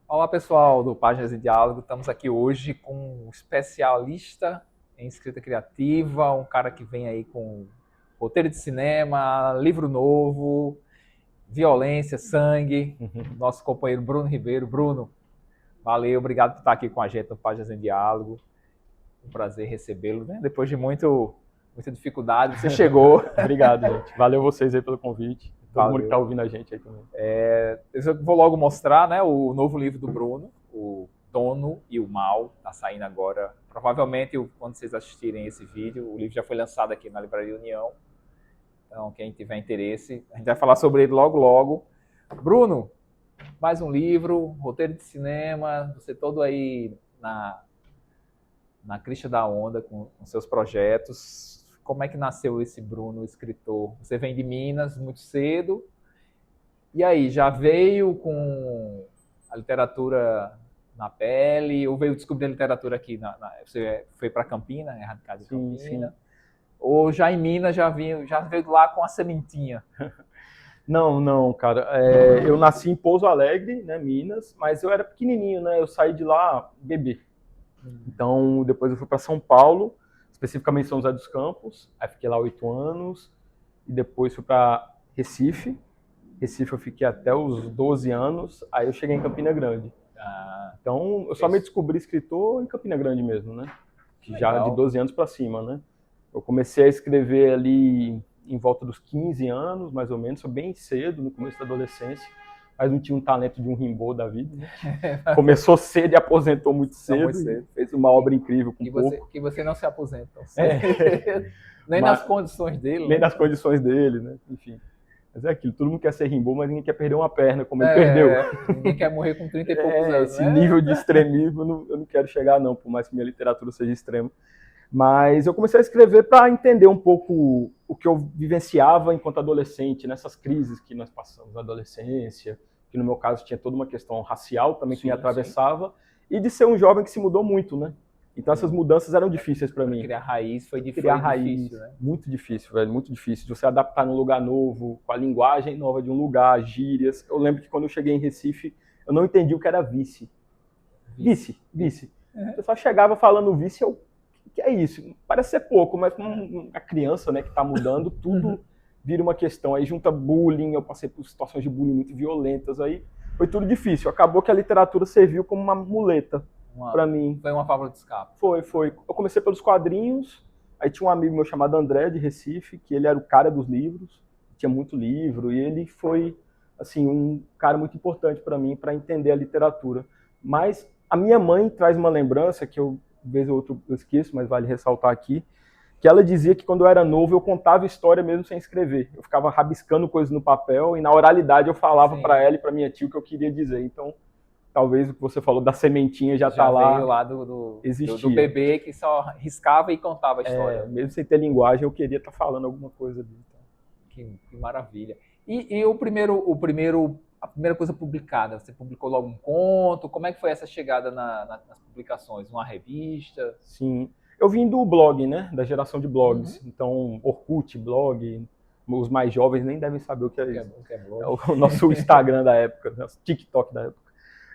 Olá pessoal do Páginas em Diálogo, estamos aqui hoje com um especialista em escrita criativa, um cara que vem aí com roteiro de cinema, livro novo, violência, sangue, nosso companheiro Bruno Ribeiro. Bruno, valeu, obrigado por estar aqui com a gente no Páginas em Diálogo, um prazer recebê-lo, né? Depois de muita dificuldade, você chegou. Obrigado, gente. Valeu vocês aí pelo convite. Todo mundo que Valeu. está ouvindo a gente aí também. Eu vou logo mostrar, né, o novo livro do Bruno, O Dono e o Mal, está saindo agora. Provavelmente, quando vocês assistirem esse vídeo, o livro já foi lançado aqui na Livraria União. Então, quem tiver interesse, a gente vai falar sobre ele logo, logo. Bruno, mais um livro, roteiro de cinema, você todo aí na crista da onda com seus projetos. Como é que nasceu esse Bruno, escritor? Você vem de Minas muito cedo. E aí, já veio com a literatura na pele, ou veio descobrir a literatura aqui? Você foi para Campina, né? Radicado em Campina. Sim. Ou já em Minas já veio lá com a sementinha? Não, cara. Eu nasci em Pouso Alegre, né, Minas, mas eu era pequenininho, né? Eu saí de lá bebê. Então, depois eu fui para São Paulo, especificamente São José dos Campos. Aí fiquei lá 8 anos. E depois fui para Recife. Recife eu fiquei até os 12 anos. Aí eu cheguei em Campina Grande. Então, eu só me descobri escritor em Campina Grande mesmo, né? Já de 12 anos para cima, né? Eu comecei a escrever ali em volta dos 15 anos, mais ou menos, bem cedo, no começo da adolescência, mas não tinha um talento de um Rimbaud da vida, né? Começou cedo e aposentou muito cedo, fez uma obra incrível com pouco. Que você não se aposenta. Nem nas condições dele. Nem nas condições dele, né? Enfim. Mas é aquilo, todo mundo quer ser Rimbaud, mas ninguém quer perder uma perna, como ele perdeu. Ninguém quer morrer com 30 e poucos anos, esse nível de extremismo eu não quero chegar, não, por mais que minha literatura seja extrema. Mas eu comecei a escrever para entender um pouco o que eu vivenciava enquanto adolescente, nessas crises que nós passamos na adolescência, que no meu caso tinha toda uma questão racial também que me atravessava, e de ser um jovem que se mudou muito, né? Então essas mudanças eram difíceis para mim. Criar raiz foi difícil. Criar raiz, né? Muito difícil, velho, muito difícil. De você adaptar num lugar novo, com a linguagem nova de um lugar, gírias. Eu lembro que quando eu cheguei em Recife, eu não entendi o que era vice. Vice. O pessoal chegava falando vice, eu... que é isso? Parece ser pouco, mas a criança, né, que está mudando, tudo vira uma questão. Aí junta bullying, eu passei por situações de bullying muito violentas, aí foi tudo difícil. Acabou que a literatura serviu como uma muleta para mim. Foi uma válvula de escape. Foi. Eu comecei pelos quadrinhos, aí tinha um amigo meu chamado André, de Recife, que ele era o cara dos livros, tinha muito livro, e ele foi, assim, um cara muito importante para mim, para entender a literatura. Mas a minha mãe traz uma lembrança que eu vez ou outra eu esqueço, mas vale ressaltar aqui, que ela dizia que quando eu era novo eu contava história mesmo sem escrever. Eu ficava rabiscando coisas no papel e na oralidade eu falava para ela e para minha tia o que eu queria dizer. Então, talvez o que você falou da sementinha já tá lá. Veio lá do bebê que só riscava e contava a história. Mesmo sem ter linguagem, eu queria estar falando alguma coisa ali. Que maravilha. E a primeira coisa publicada, você publicou logo um conto? Como é que foi essa chegada nas publicações? Uma revista? Sim. Eu vim do blog, né? Da geração de blogs. Então, Orkut, blog, os mais jovens nem devem saber o que é isso. É o nosso Instagram da época, nosso TikTok da época.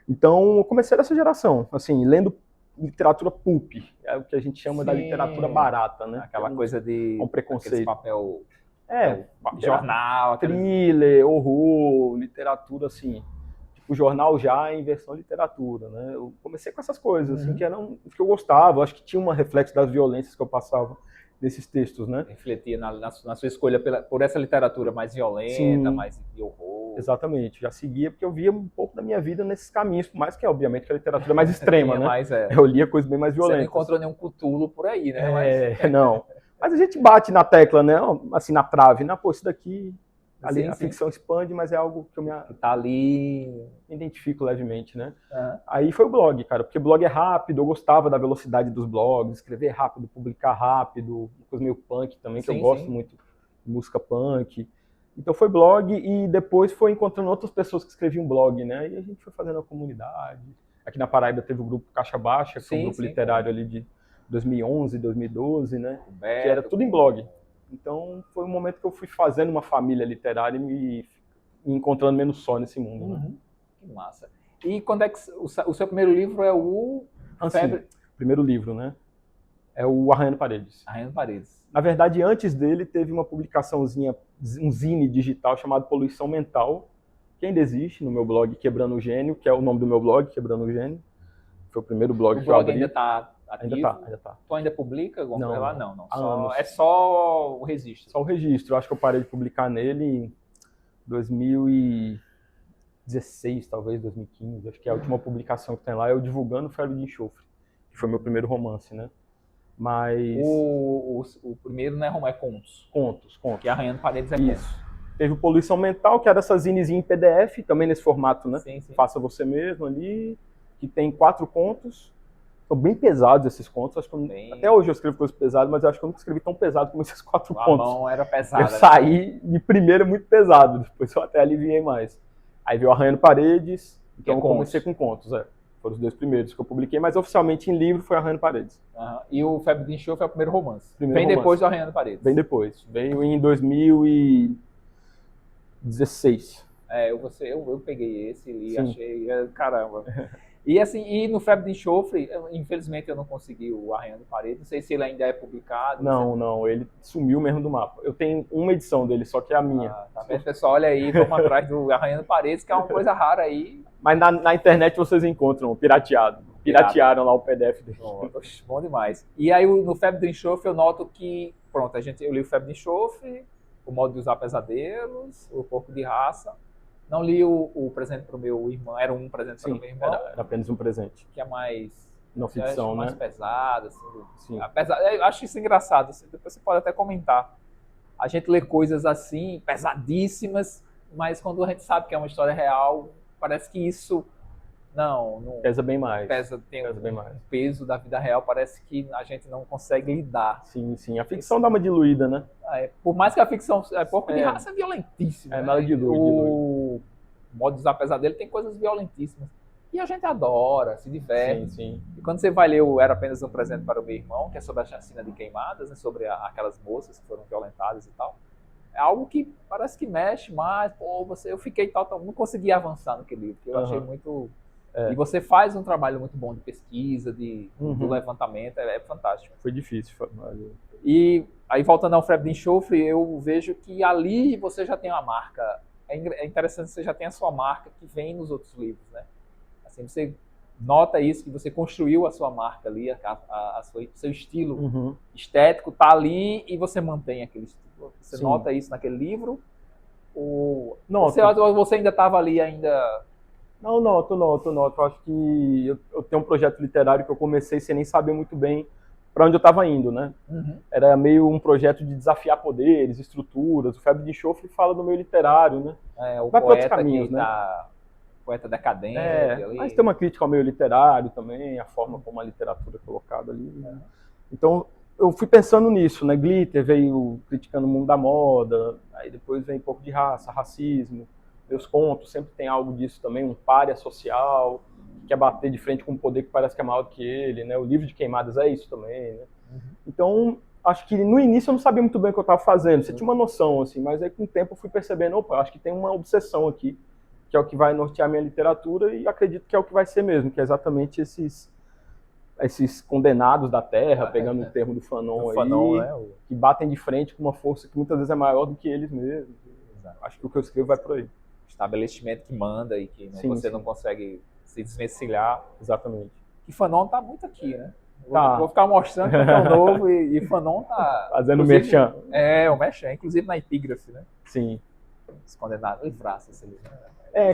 Então, eu comecei dessa geração, assim, lendo literatura pulp, é o que a gente chama da literatura barata, né? Aquela coisa de um preconceito. Papel... jornal, thriller, horror, literatura assim, tipo jornal já em versão literatura, né? Eu comecei com essas coisas, assim, que eram que eu gostava, acho que tinha um reflexo das violências que eu passava nesses textos, né? Refletia na sua escolha por essa literatura mais violenta, mais de horror. Exatamente, já seguia porque eu via um pouco da minha vida nesses caminhos, por mais que, obviamente, que a literatura é mais extrema, né? Eu lia coisas bem mais violentas. Você não encontrou nenhum Cthulhu por aí, né? Não. Mas a gente bate na tecla, né? Assim, na trave, né? Pô, isso daqui, ali, a ficção expande, mas é algo que eu que tá ali, me identifico levemente, né? Aí foi o blog, cara, porque blog é rápido, eu gostava da velocidade dos blogs, escrever rápido, publicar rápido, uma coisa meio punk também, que eu gosto muito de música punk. Então foi blog e depois foi encontrando outras pessoas que escreviam blog, né? E a gente foi fazendo a comunidade. Aqui na Paraíba teve o grupo Caixa Baixa, que é um grupo literário ali de 2011, 2012, né? Que era tudo em blog. Então foi um momento que eu fui fazendo uma família literária e me encontrando menos só nesse mundo. Né? Que massa. E quando é que o seu primeiro livro é o Febre? Primeiro livro, né? É o Arranhando Paredes. Arranhando Paredes. Na verdade, antes dele, teve uma publicaçãozinha, um zine digital chamado Poluição Mental, que ainda existe no meu blog Quebrando o Gênio, que é o nome do meu blog, Quebrando o Gênio. Foi o primeiro blog que eu abri. O blog ainda está ativo? Ainda tá. Tu ainda publica alguma coisa lá? Não. É só o registro. Só o registro. Eu acho que eu parei de publicar nele em 2016, talvez, 2015. Acho que a última publicação que tem lá é o Divulgando Febre de Enxofre, que foi meu primeiro romance, né? Mas... O primeiro não é romance, é contos. Contos. Que Arranhando Paredes é isso. Contos. Teve o Poluição Mental, que era essa zinezinha em PDF, também nesse formato, né? Sim. Faça você mesmo ali, que tem 4 contos. São bem pesados esses contos. Acho que até hoje eu escrevo coisas pesadas, mas eu acho que eu nunca escrevi tão pesado como esses 4 contos. A mão era pesada. Eu saí de primeiro muito pesado, depois eu até aliviei mais. Aí veio Arranhando Paredes, então eu comecei com contos, Foram os 2 primeiros que eu publiquei, mas oficialmente em livro foi Arranhando Paredes. E o Febre de Enxofre é o primeiro romance. Vem depois do Arranhando Paredes. Vem depois. Veio em 2016. Eu peguei esse e achei, caramba. E assim, e no Febre de Enxofre, infelizmente eu não consegui o Arranhando Paredes, não sei se ele ainda é publicado. Não, ele sumiu mesmo do mapa. Eu tenho uma edição dele, só que é a minha. Tá vendo, pessoal? Olha aí, vamos atrás do Arranhando Paredes, que é uma coisa rara aí. Mas na internet vocês encontram pirateado. Piratearam lá o PDF dele. Bom demais. E aí no Febre de Enxofre eu noto que, pronto, eu li o Febre de Enxofre, O Modo de Usar Pesadelos, O Corpo de Raça. Não li o Presente para o Meu Irmão, era um presente para o meu irmão. Era apenas um presente. Que é mais... Não ficção, mais né? pesado, assim. Sim. Eu acho isso engraçado, assim, depois você pode até comentar. A gente lê coisas assim, pesadíssimas, mas quando a gente sabe que é uma história real, parece que isso... Não pesa bem mais. Pesa bem mais. O peso da vida real parece que a gente não consegue lidar. Sim. A ficção dá uma diluída, né? Por mais que a ficção... Corpo de Raça é violentíssimo. Nada dilui. O Modo de Usar Pesadelo tem coisas violentíssimas. E a gente adora, se diverte. Sim. E quando você vai ler o Era Apenas um Presente para o Meu Irmão, que é sobre a chacina de Queimadas, né, sobre aquelas moças que foram violentadas e tal, é algo que parece que mexe mais. Eu fiquei não consegui avançar naquele livro, porque eu achei muito... E você faz um trabalho muito bom de pesquisa, do levantamento, é fantástico. Foi difícil. E aí, voltando ao Febre de Enxofre, eu vejo que ali você já tem uma marca. É interessante que você já tem a sua marca que vem nos outros livros, né? Assim, você nota isso, que você construiu a sua marca ali, seu estilo estético está ali e você mantém aquele estilo. Você nota isso naquele livro? Você ainda estava ali ainda... Não, noto. Eu acho que eu tenho um projeto literário que eu comecei sem nem saber muito bem para onde eu estava indo, né? Era meio um projeto de desafiar poderes, estruturas. O Febre de Enxofre fala do meio literário, né? O vai poeta para outros caminhos, né? Poeta decadente. Ali. Mas tem uma crítica ao meio literário também, a forma como a literatura é colocada ali. Né? Então, eu fui pensando nisso, né? Glitter veio criticando o mundo da moda, aí depois vem um pouco de racismo. Meus contos sempre tem algo disso também, um pária social, que quer bater de frente com um poder que parece que é maior do que ele, né? O livro de Queimadas é isso também, né? Então, acho que no início eu não sabia muito bem o que eu estava fazendo, você tinha uma noção, assim, mas aí com o tempo eu fui percebendo, acho que tem uma obsessão aqui, que é o que vai nortear minha literatura, e acredito que é o que vai ser mesmo, que é exatamente esses condenados da terra, pegando o termo do Fanon aí, né? Que batem de frente com uma força que muitas vezes é maior do que eles mesmos. Acho que o que eu escrevo vai por aí. Estabelecimento que manda e que você não consegue se desvencilhar. Exatamente. Que Fanon tá muito aqui, né? Tá. Vou ficar mostrando que é o novo e Fanon tá... Fazendo merchan. O merchan, inclusive na epígrafe, né? Sim. Os condenados, livraço esse livro.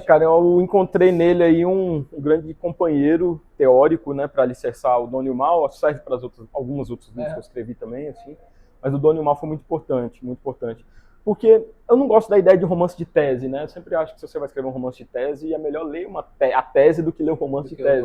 Cara, eu encontrei nele aí um grande companheiro teórico, né, para alicerçar o Dono e o Mal, serve para alguns outros livros que eu escrevi também, assim, mas o Dono e o Mal foi muito importante, porque eu não gosto da ideia de romance de tese, né, eu sempre acho que se você vai escrever um romance de tese, é melhor ler a tese do que ler um romance de tese.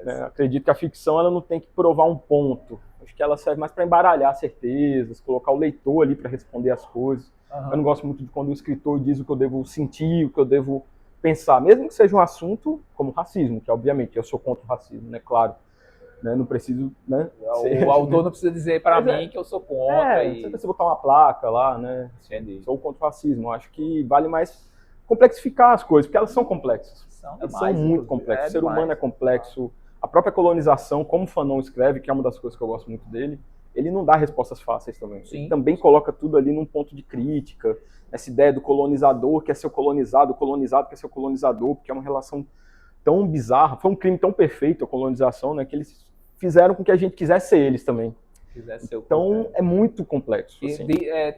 Né? Acredito que a ficção ela não tem que provar um ponto, acho que ela serve mais para embaralhar certezas, colocar o leitor ali para responder as coisas. Eu não gosto muito de quando o escritor diz o que eu devo sentir, o que eu devo pensar, mesmo que seja um assunto como racismo, que obviamente eu sou contra o racismo, né, claro, né, não preciso, né, o autor não precisa dizer para mim que eu sou contra. Você precisa botar uma placa lá, né, sou contra o racismo, acho que vale mais complexificar as coisas, porque elas são complexas. Elas são demais, muito complexas. O ser demais. humano é complexo. A própria colonização, como o Fanon escreve, que é uma das coisas que eu gosto muito dele, ele não dá respostas fáceis também. Sim. Ele também coloca tudo ali num ponto de crítica. Essa ideia do colonizador quer ser o colonizado quer ser o colonizador, porque é uma relação tão bizarra. Foi um crime tão perfeito a colonização, né, que eles fizeram com que a gente quisesse ser eles também. Então é muito complexo. Assim.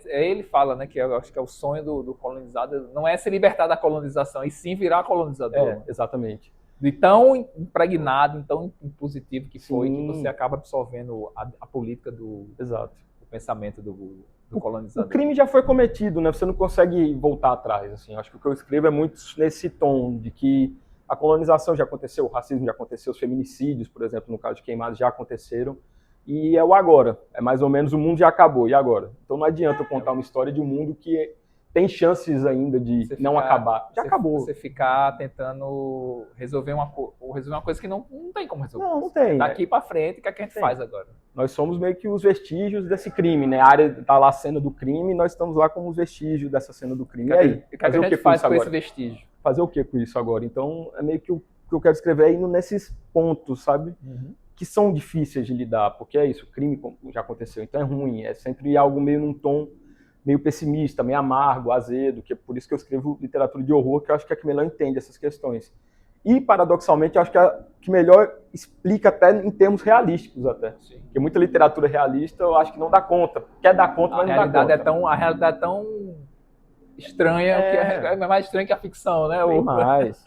Ele fala, né, que eu acho que é o sonho do colonizado, não é se libertar da colonização, e sim virar colonizador. Exatamente. De tão impregnado, tão impositivo que foi, Sim. que você acaba absorvendo a política Exato. o pensamento do colonizador. O crime já foi cometido, né? Você não consegue voltar atrás. Assim. Acho que o que eu escrevo é muito nesse tom de que a colonização já aconteceu, o racismo já aconteceu, os feminicídios, por exemplo, no caso de Queimados, já aconteceram. E é o agora. É mais ou menos o mundo já acabou. E agora? Então não adianta eu contar uma história de um mundo que tem chances ainda de não acabar. Já acabou. Você ficar tentando resolver uma coisa que não tem como resolver. Não tem. Daqui para frente, o que a gente faz agora? Nós somos meio que os vestígios desse crime, né? A área está lá a cena do crime, nós estamos lá como os vestígios dessa cena do crime. E aí? O que a gente faz com esse vestígio? Fazer o que com isso agora? Então, é meio que o que eu quero escrever é indo nesses pontos, sabe? Uhum. Que são difíceis de lidar, porque é isso, o crime já aconteceu, então é ruim, é sempre algo meio num tom meio pessimista, meio amargo, azedo, que é por isso que eu escrevo literatura de horror, que eu acho que é a que melhor entende essas questões. E, paradoxalmente, eu acho que é a que melhor explica até em termos realísticos até. Sim. Porque muita literatura realista eu acho que não dá conta. Quer dar conta, mas não dá conta. A realidade é tão estranha, que é mais estranha que a ficção, né? Bem mais.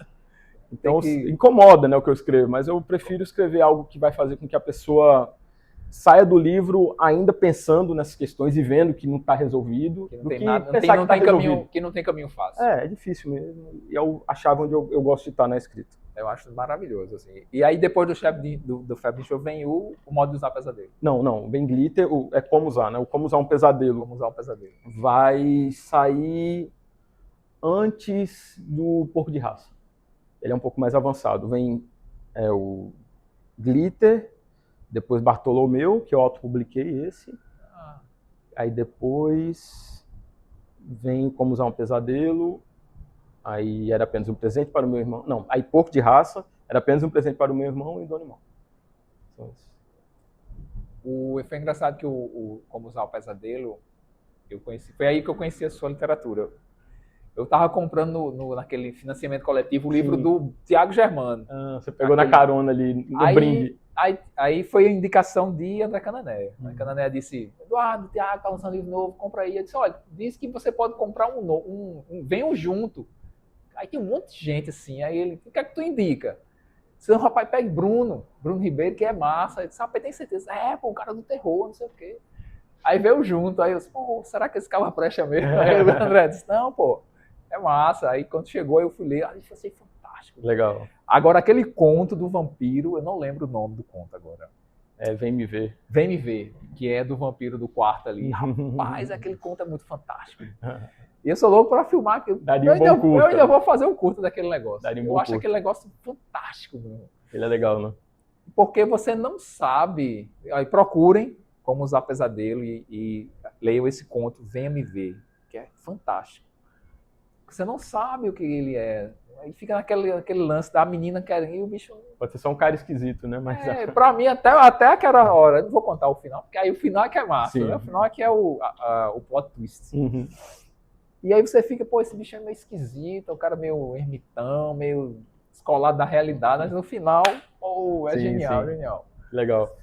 Então, incomoda, né, o que eu escrevo, mas eu prefiro escrever algo que vai fazer com que a pessoa saia do livro ainda pensando nessas questões e vendo que não está resolvido, que não tem caminho fácil. É difícil mesmo. E é a chave onde eu gosto de estar na escrita. Eu acho maravilhoso, assim. E aí, depois do Febre Show, vem o modo de usar pesadelo. Não. Vem Glitter, é como usar, né? O como usar um pesadelo. Como usar um pesadelo. Vai sair antes do Porco de Raça. Ele é um pouco mais avançado. Vem o Glitter, depois Bartolomeu, que eu autopubliquei esse. Aí depois vem Como Usar um Pesadelo. Aí Era Apenas um Presente para o Meu Irmão. Não, aí Porco de Raça, Era Apenas um Presente para o Meu Irmão e Dona Irmão. Foi engraçado que o Como Usar o Pesadelo, foi aí que eu conheci a sua literatura. Eu estava comprando naquele financiamento coletivo o livro do Tiago Germano. Você pegou na carona ali, no brinde. Aí foi a indicação de André Canané. André Canané disse, Eduardo, o Tiago está lançando um livro novo, compra aí. Eu disse, olha, diz que você pode comprar venham junto. Aí tem um monte de gente assim, aí ele, o que é que tu indica? Seu rapaz, pegue Bruno Ribeiro, que é massa. Eu disse, rapaz, tem certeza? O cara do terror, não sei o quê. Aí veio junto, aí eu disse, será que esse cara presta mesmo? Aí o André disse, não, é massa. Aí quando chegou, eu fui ler, aí foi assim, fantástico. Legal. Agora, aquele conto do vampiro, eu não lembro o nome do conto agora. Vem Me Ver. Vem Me Ver, que é do vampiro do quarto ali. Rapaz, aquele conto é muito fantástico. E eu sou louco para filmar. Eu ainda vou fazer um curto daquele negócio. Eu acho aquele negócio fantástico. Meu. Ele é legal, né? Porque você não sabe. Aí procurem Como Usar Pesadelo e leiam esse conto, Venha Me Ver, que é fantástico. Você não sabe o que ele é. Aí fica naquele lance da menina querendo ir, o bicho... Pode ser só um cara esquisito, né? Mas... pra mim, até aquela hora, eu não vou contar o final, porque aí o final é que é massa, né? O final é que é o plot twist. Uhum. E aí você fica, esse bicho é meio esquisito, o cara meio ermitão, meio descolado da realidade, mas no final, genial. Legal.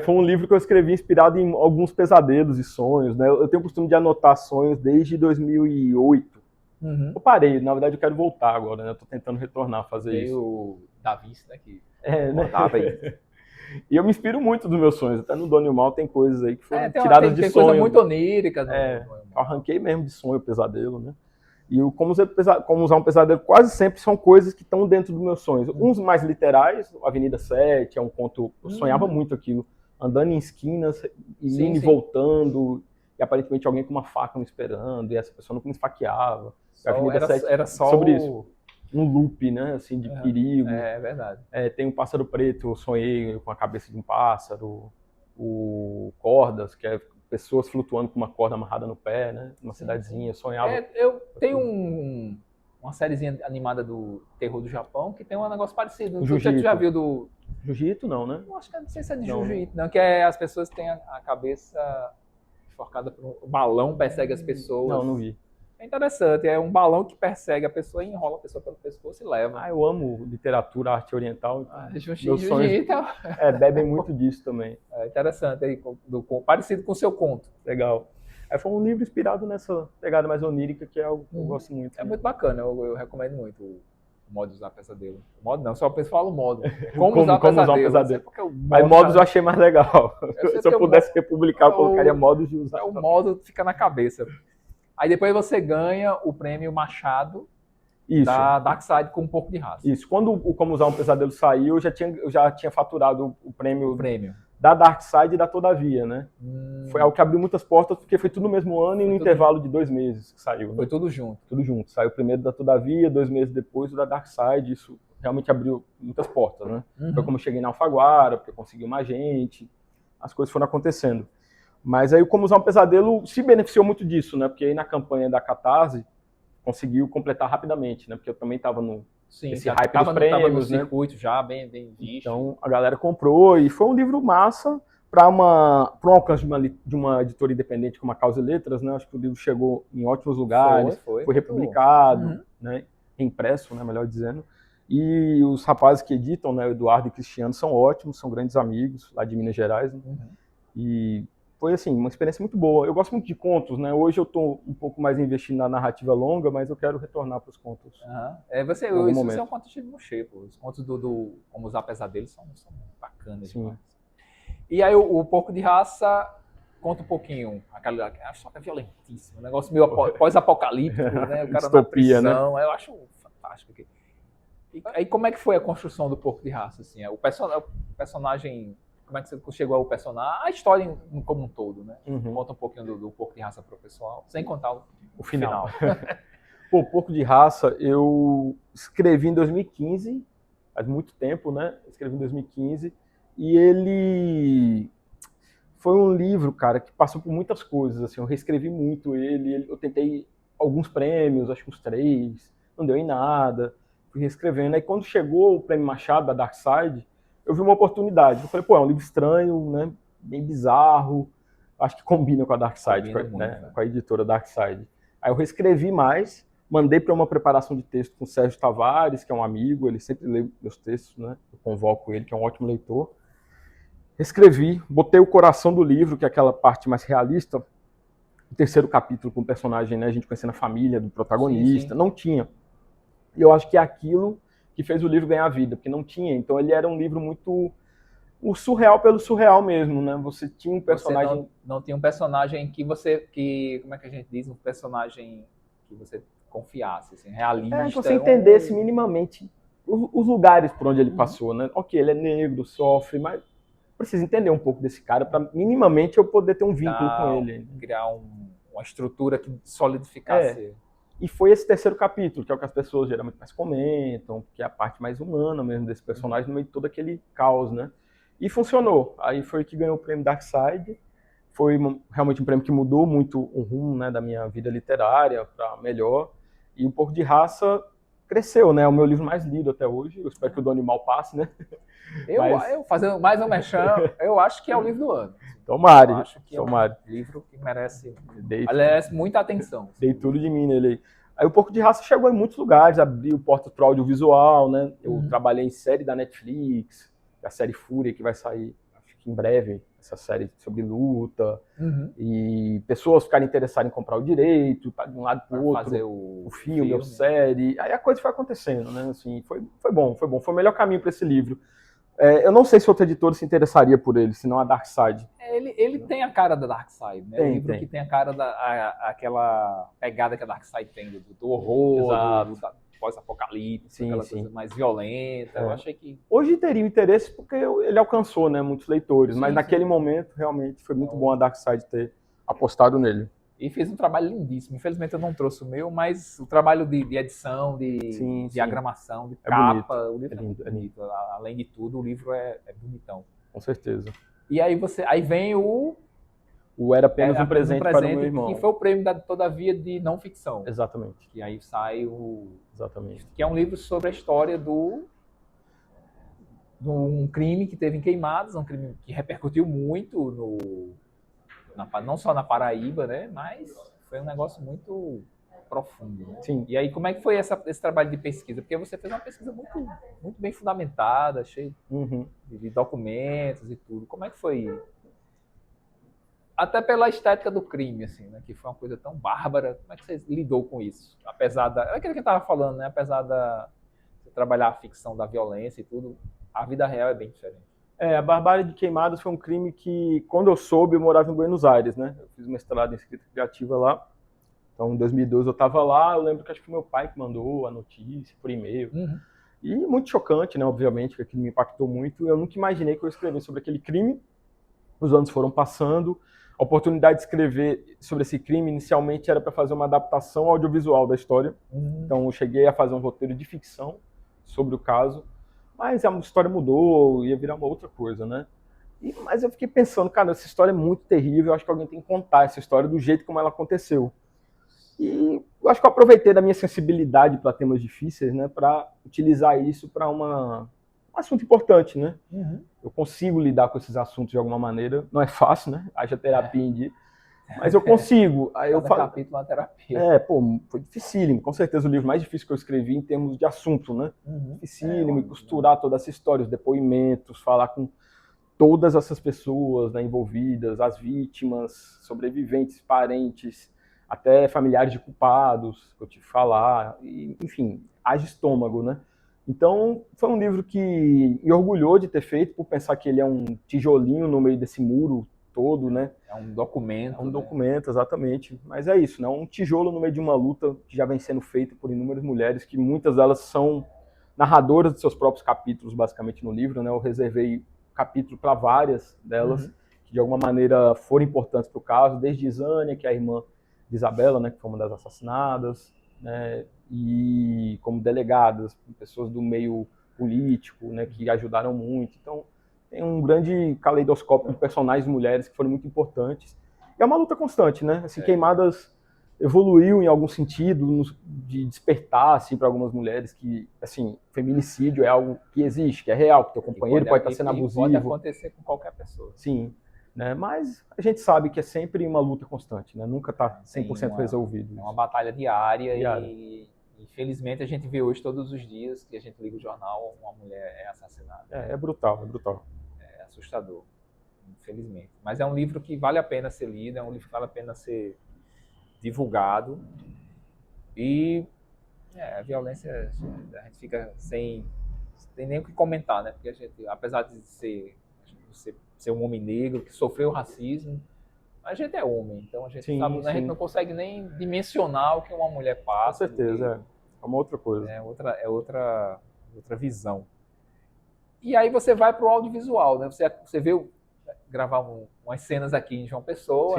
Foi um livro que eu escrevi inspirado em alguns pesadelos e sonhos, né? Eu tenho o costume de anotar sonhos desde 2008. Uhum. Eu parei, na verdade eu quero voltar agora, né? Eu tô tentando retornar a fazer isso. O Da Vinci, né? Que né? E eu me inspiro muito dos meus sonhos, até no Dona e o Mal tem coisas aí que foram tiradas de sonho. Tem coisa muito onírica. Eu arranquei mesmo de sonho, pesadelo, né? E o Como Usar um Pesadelo quase sempre são coisas que estão dentro dos meus sonhos. Uns mais literais, Avenida 7, é um conto, eu sonhava muito aquilo, andando em esquinas, e voltando, e aparentemente alguém com uma faca me esperando, e essa pessoa nunca me esfaqueava. Era só sobre isso. Um loop, né, assim, de perigo. É verdade. Tem um Pássaro Preto, eu sonhei com a cabeça de um pássaro. O Cordas, que é pessoas flutuando com uma corda amarrada no pé, né, numa cidadezinha, eu sonhava. Eu tenho uma sériezinha animada do terror do Japão que tem um negócio parecido. Você Jiu-Jitsu. já viu do... Jiu-Jitsu não, né? Eu acho que não sei se é de Não, Jiu-Jitsu, não, que é as pessoas têm a cabeça enforcada por um balão, persegue as pessoas. Não vi. É interessante, é um balão que persegue a pessoa e enrola a pessoa pelo pescoço e leva. Ah, eu amo literatura, arte oriental. Jiu-Jitsu bebem muito disso também. é interessante, aí, parecido com o seu conto. Legal. Aí foi um livro inspirado nessa pegada mais onírica, que é algo que eu gosto muito. É muito bacana, eu recomendo muito o modo de usar pesadelo. O modo não, só o pessoal fala o modo. Como usar pesadelo. Mas modos eu achei mais legal. Se eu pudesse republicar, eu colocaria modos de usar. O modo fica na cabeça. Aí depois você ganha o prêmio Machado da Darkside com um pouco de raça. Isso. Quando o Como Usar um Pesadelo saiu, eu já tinha faturado o prêmio da Darkside e da Todavia, né? Foi algo que abriu muitas portas, porque foi tudo no mesmo ano e no intervalo de 2 meses que saiu. Né? Foi tudo junto. Tudo junto. Saiu primeiro da Todavia, 2 meses depois o da Darkside. Isso realmente abriu muitas portas, né? Foi como eu cheguei na Alfaguara, porque eu consegui uma agente, as coisas foram acontecendo. Mas aí o Como Usar um Pesadelo se beneficiou muito disso, né? Porque aí na campanha da Catarse conseguiu completar rapidamente, né? Porque eu também estava nesse hype dos prêmios, no né? circuito já bem visto. Então a galera comprou e foi um livro massa para um alcance de uma editora independente como a Causa e Letras, né? Acho que o livro chegou em ótimos lugares, foi republicado, né? Impresso, né? Melhor dizendo. E os rapazes que editam, né? O Eduardo e o Cristiano, são ótimos, são grandes amigos lá de Minas Gerais, né? E foi, assim, uma experiência muito boa. Eu gosto muito de contos, né? Hoje eu estou um pouco mais investindo na narrativa longa, mas eu quero retornar para os contos. Você é um conto de Moucher, pô. Os contos do Como Usar Pesadelo são bacanas demais. E aí o Porco de Raça conta um pouquinho, a história é violentíssima, um negócio meio pós-apocalíptico, né? O cara na prisão, né? Eu acho fantástico. E aí como é que foi a construção do Porco de Raça? Assim? O personagem... Como é que você chegou ao personagem? A história como um todo, né? Conta um pouquinho do Porco de Raça pro pessoal, sem contar o final. Pô, Porco de Raça, eu escrevi em 2015, faz muito tempo, né? Escrevi em 2015, e ele foi um livro, cara, que passou por muitas coisas, assim, eu reescrevi muito ele, eu tentei alguns prêmios, acho que uns 3, não deu em nada, fui reescrevendo. Aí quando chegou o prêmio Machado da Darkside, eu vi uma oportunidade. Eu falei, pô, é um livro estranho, né? Bem bizarro. Acho que combina com a Darkside, com a editora Darkside. Aí eu reescrevi mais, mandei para uma preparação de texto com o Sérgio Tavares, que é um amigo, ele sempre lê meus textos, né? Eu convoco ele, que é um ótimo leitor. Reescrevi, botei o coração do livro, que é aquela parte mais realista, o 3º capítulo com o personagem, né? A gente conhecendo a família do protagonista. Não tinha. E eu acho que é aquilo que fez o livro ganhar vida, porque não tinha. Então ele era um livro muito... o surreal pelo surreal mesmo, né? Você tinha um personagem... Você não tinha um personagem que... Como é que a gente diz? Um personagem que você confiasse, assim, realista. Que você entendesse minimamente os lugares por onde ele passou, né? Ok, ele é negro, sofre, mas precisa entender um pouco desse cara para minimamente eu poder ter um vínculo com ele. Criar uma estrutura que solidificasse... E foi esse 3º capítulo, que é o que as pessoas geralmente mais comentam, que é a parte mais humana mesmo desse personagem, no meio de todo aquele caos, né? E funcionou. Aí foi que ganhou o prêmio Darkside. Foi realmente um prêmio que mudou muito o rumo, né, da minha vida literária para melhor. E um pouco de raça cresceu, né? É o meu livro mais lido até hoje. Eu espero que o Dono Mal passe, né? Eu fazendo mais um merchan, eu acho que é o livro do ano. Tomara. Eu acho que é um livro que merece muita atenção. Dei tudo de mim nele aí. Aí o Porco de Raça chegou em muitos lugares, abriu portas para o audiovisual, né? Eu trabalhei em série da Netflix, a série Fúria, que vai sair, acho que em breve, essa série sobre luta. E pessoas ficaram interessadas em comprar o direito, tá de um lado para o outro, fazer o filme, a série. Aí a coisa foi acontecendo, né? Assim, foi bom. Foi o melhor caminho para esse livro. Eu não sei se outro editor se interessaria por ele, senão a Darkside. Ele tem a cara da Darkside, né? O livro que tem a cara aquela pegada que a Darkside tem, do horror, do pós-apocalipse, aquela coisa mais violenta. Eu achei que... Hoje teria interesse porque ele alcançou, né, muitos leitores, mas naquele momento realmente foi muito bom a Darkside ter apostado nele. E fez um trabalho lindíssimo. Infelizmente eu não trouxe o meu, mas o trabalho de edição, de diagramação, de capa, o livro é bonito. Além de tudo, o livro é bonitão. Com certeza. E aí aí vem o o Era Apenas um Presente para o Meu Irmão. Que foi o prêmio da Todavia de não ficção. Exatamente. Que aí sai o... Exatamente. Que é um livro sobre a história de um crime que teve em Queimadas, um crime que repercutiu muito não só na Paraíba, né? Mas foi um negócio muito profundo. Né? Sim. E aí, como é que foi esse trabalho de pesquisa? Porque você fez uma pesquisa muito, muito bem fundamentada, cheia de documentos e tudo. Como é que foi? Até pela estética do crime, assim, né? Que foi uma coisa tão bárbara. Como é que você lidou com isso? Apesar da... É aquilo que eu estava falando, né? Apesar da você trabalhar a ficção da violência e tudo, a vida real é bem diferente. A Barbárie de Queimadas foi um crime que, quando eu soube, eu morava em Buenos Aires, né? Eu fiz mestrado em escrita criativa lá. Então, em 2012 eu estava lá, eu lembro que acho que foi meu pai que mandou a notícia por e-mail. E muito chocante, né? Obviamente, que aquilo me impactou muito. Eu nunca imaginei que eu ia escrever sobre aquele crime. Os anos foram passando. A oportunidade de escrever sobre esse crime, inicialmente, era para fazer uma adaptação audiovisual da história. Então, eu cheguei a fazer um roteiro de ficção sobre o caso. Mas a história mudou, ia virar uma outra coisa, né? Mas eu fiquei pensando, cara, essa história é muito terrível, eu acho que alguém tem que contar essa história do jeito como ela aconteceu. E eu acho que eu aproveitei da minha sensibilidade para temas difíceis, né, para utilizar isso para um assunto importante, né? Eu consigo lidar com esses assuntos de alguma maneira, não é fácil, né? Haja terapia em dia, mas eu consigo. Aí eu falo, capítulo é uma terapia. Foi dificílimo, com certeza o livro mais difícil que eu escrevi em termos de assunto, né? Dificílimo, costurar toda essa história, os depoimentos, falar com todas essas pessoas, né, envolvidas, as vítimas, sobreviventes, parentes, até familiares de culpados, que eu tive que falar, e, enfim, haja estômago, né? Então, foi um livro que me orgulhou de ter feito, por pensar que ele é um tijolinho no meio desse muro todo, né? É um documento. É um documento, exatamente. Mas é isso, né? Um tijolo no meio de uma luta que já vem sendo feita por inúmeras mulheres, que muitas delas são narradoras de seus próprios capítulos, basicamente, no livro, né? Eu reservei capítulo para várias delas, que de alguma maneira foram importantes para o caso, desde Isânia, que é a irmã de Isabela, né, que foi uma das assassinadas, né, e como delegadas, pessoas do meio político, né, que ajudaram muito. Então, tem um grande caleidoscópio de personagens mulheres que foram muito importantes. E é uma luta constante, né? Assim, Queimadas evoluiu em algum sentido de despertar assim, para algumas mulheres que, assim, feminicídio é algo que existe, que é real, que teu companheiro pode estar sendo abusivo. Pode acontecer com qualquer pessoa. Sim. Né? Mas a gente sabe que é sempre uma luta constante, né? Nunca está 100% resolvido. É uma batalha diária e infelizmente a gente vê hoje todos os dias que a gente liga o jornal, uma mulher é assassinada. É brutal, é brutal. É assustador, infelizmente. Mas é um livro que vale a pena ser lido, é um livro que vale a pena ser divulgado. E a violência, a gente fica sem nem o que comentar, né? Porque a gente, apesar de ser um homem negro que sofreu racismo, a gente é homem, então a gente não consegue nem dimensionar o que uma mulher passa. Com certeza, é uma outra coisa. É outra visão. E aí você vai para o audiovisual, né? Você veio gravar umas cenas aqui em João Pessoa,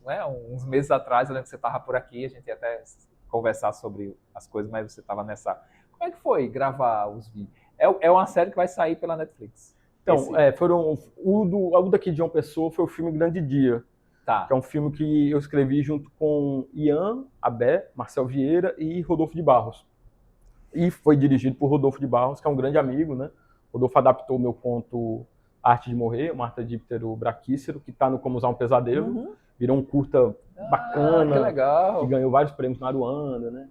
né? Uns meses atrás, eu lembro que você estava por aqui, a gente ia até conversar sobre as coisas, mas você estava nessa... Como é que foi gravar os vídeos? É uma série que vai sair pela Netflix. Então, o daqui de João Pessoa foi o filme Grande Dia, que é um filme que eu escrevi junto com Ian Abé, Marcel Vieira e Rodolfo de Barros. E foi dirigido por Rodolfo de Barros, que é um grande amigo, né? Rodolfo adaptou o meu conto Arte de Morrer, Marta Díptero Braquícero, que está no Como Usar um Pesadelo. Virou um curta bacana, que legal. Que ganhou vários prêmios na Aruanda, né?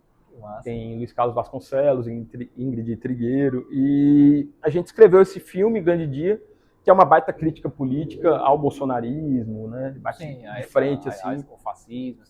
Tem Luiz Carlos Vasconcelos, Ingrid Trigueiro, e a gente escreveu esse filme, Grande Dia, que é uma baita crítica política ao bolsonarismo, né? De frente, assim. O fascismo.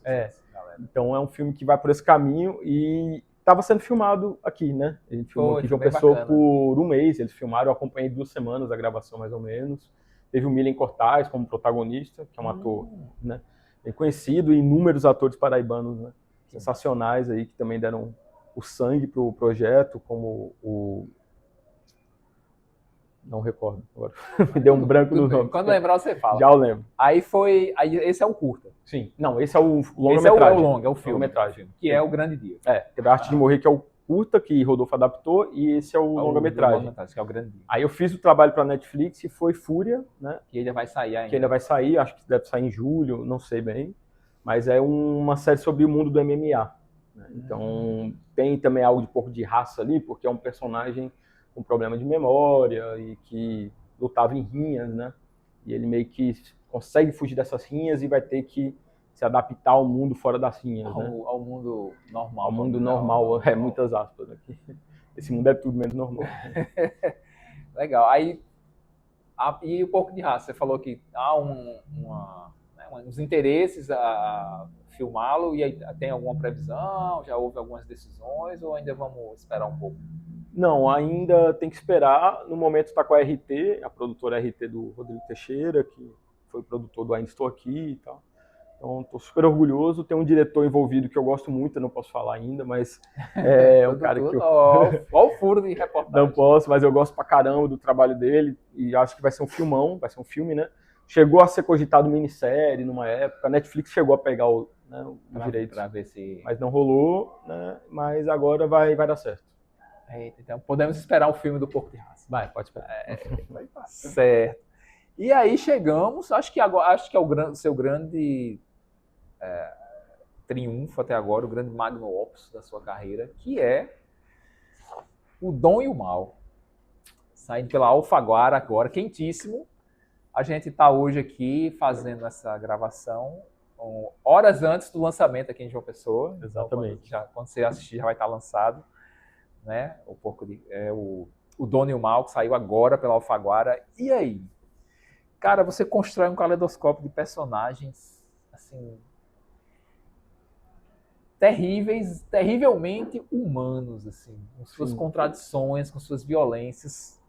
Então é um filme que vai por esse caminho e estava sendo filmado aqui, né? A gente filmou aqui em João Pessoa por um mês, eles filmaram, eu acompanhei 2 semanas a gravação, mais ou menos. Teve o Milen Cortaz como protagonista, que é um ator, né, bem conhecido, e inúmeros atores paraibanos, né? Sensacionais aí, que também deram o sangue pro projeto, como o... Não recordo agora. Me deu um branco no nome. Quando lembrar, você fala. Já eu lembro. Aí esse é o curta. Sim. Não, esse é o longa-metragem. Esse é o filme. Longa-metragem. Que é o Grande Dia. Teve a Arte de Morrer, que é o curta que Rodolfo adaptou e esse é o longa-metragem. Que é o grande. Aí eu fiz o trabalho para Netflix e foi Fúria, né? Que ainda vai sair ainda. Que ainda vai sair, acho que deve sair em julho, não sei bem. Mas é uma série sobre o mundo do MMA. Né? Então tem também algo de pouco de raça ali, porque é um personagem com problema de memória e que lutava em rinhas, né? E ele meio que consegue fugir dessas rinhas e vai ter que se adaptar ao mundo fora das rinhas, né? Ao mundo normal. Ao mundo normal, muitas aspas aqui. Esse mundo é tudo menos normal. Legal. Aí, e o Porco de Raça? Você falou que há uns interesses a filmá-lo, e aí tem alguma previsão? Já houve algumas decisões ou ainda vamos esperar um pouco? Não, ainda tem que esperar. No momento está com a RT, a produtora RT do Rodrigo Teixeira, que foi produtor do Ainda Estou Aqui e tal. Então, estou super orgulhoso. Tem um diretor envolvido que eu gosto muito, eu não posso falar ainda, mas é um cara que eu... Olha o furo de reportagem. Não posso, mas eu gosto pra caramba do trabalho dele e acho que vai ser um filmão, vai ser um filme, né? Chegou a ser cogitado minissérie numa época, a Netflix chegou a pegar o direito, pra ver se... mas não rolou, né? Mas agora vai dar certo. Então podemos esperar o filme do Porco de Raça. Vai, pode esperar. Vai dar certo. E aí chegamos, acho que é o seu grande triunfo até agora, o grande magnum opus da sua carreira, que é O Dom e o Mal. Saindo pela Alfaguara agora, quentíssimo. A gente está hoje aqui fazendo essa gravação horas antes do lançamento aqui em João Pessoa. Exatamente. Então, quando você assistir já vai estar lançado, né? O Dom e o Mal, que saiu agora pela Alfaguara. E aí? Cara, você constrói um caleidoscópio de personagens assim terrivelmente humanos, assim, com suas contradições, com suas violências.